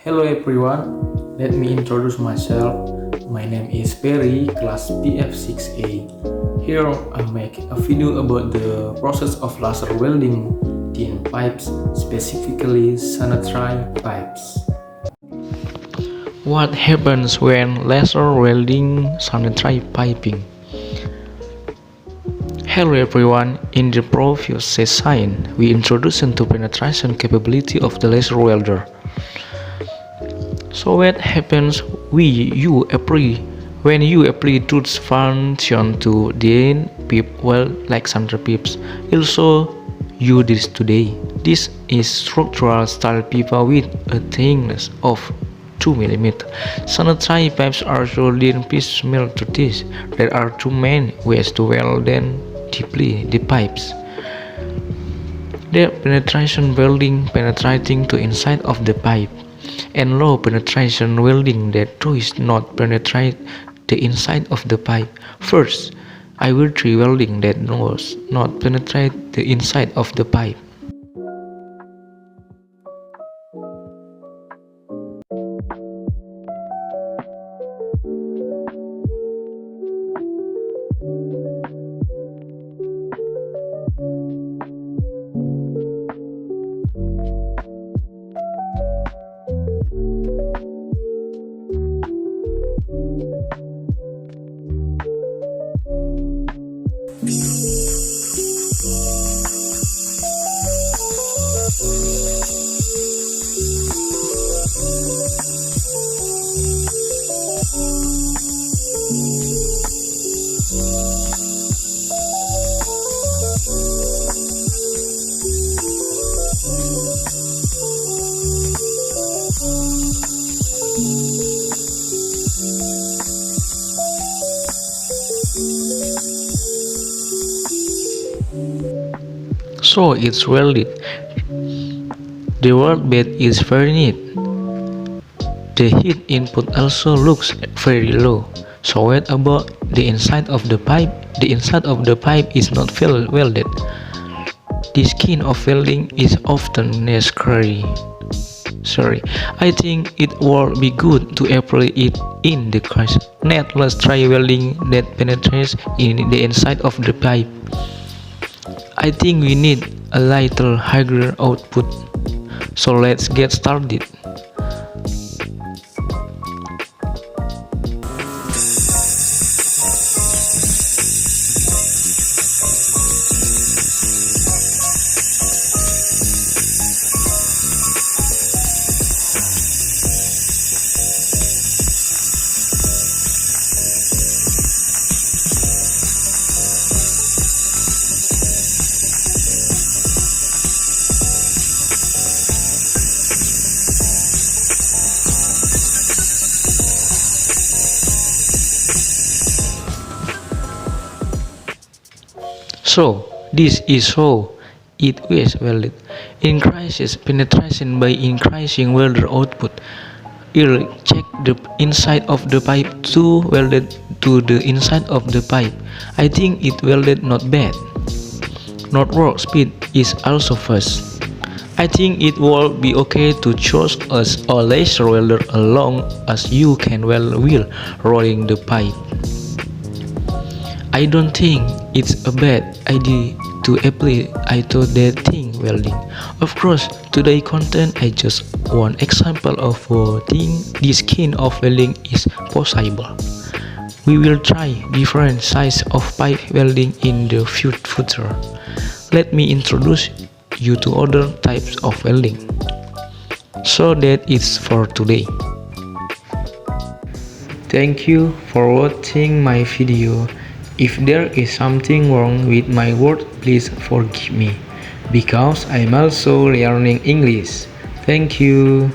Hello everyone, let me introduce myself. My name is Perry, class PF6A. Here I make a video about the process of laser welding tin pipes, specifically sanitary pipes. What happens when laser welding sanitary piping? Hello everyone, in the previous session, we introduced the penetration capability of the laser welder. So what happens when you apply tooth function to the pipe weld like sanitary pipes? I'll show you this today. This is structural steel pipe with a thickness of 2 mm. Sanitary pipes are so thin piecemeal to this. There are two main ways to weld them deeply the pipes. The penetration welding penetrating to inside of the pipe, and low penetration welding that does not penetrate the inside of the pipe. First, I will try welding that does not penetrate the inside of the pipe. So it's welded. The weld bed is very neat. The heat input also looks very low. So what about the inside of the pipe? The inside of the pipe is not welded. This kind of welding is often necessary. I think it would be good to apply it in the case. Next, let's try welding that penetrates in the inside of the pipe. I think we need a little higher output. So let's get started. So this is how it is welded. Increases penetration by increasing welder output. I'll check the inside of the pipe to welded to the inside of the pipe. I think it welded not bad. Not work speed is also fast. I think it will be okay to choose as a laser welder as long as you can weld while rolling the pipe. I don't think it's a bad idea to apply that thing welding. Of course, today content I just one example of a thing this kind of welding is possible. We will try different size of pipe welding in the future. Let me introduce you to other types of welding. So that is for today. Thank you for watching my video. If there is something wrong with my word, please forgive me, because I'm also learning English. Thank you.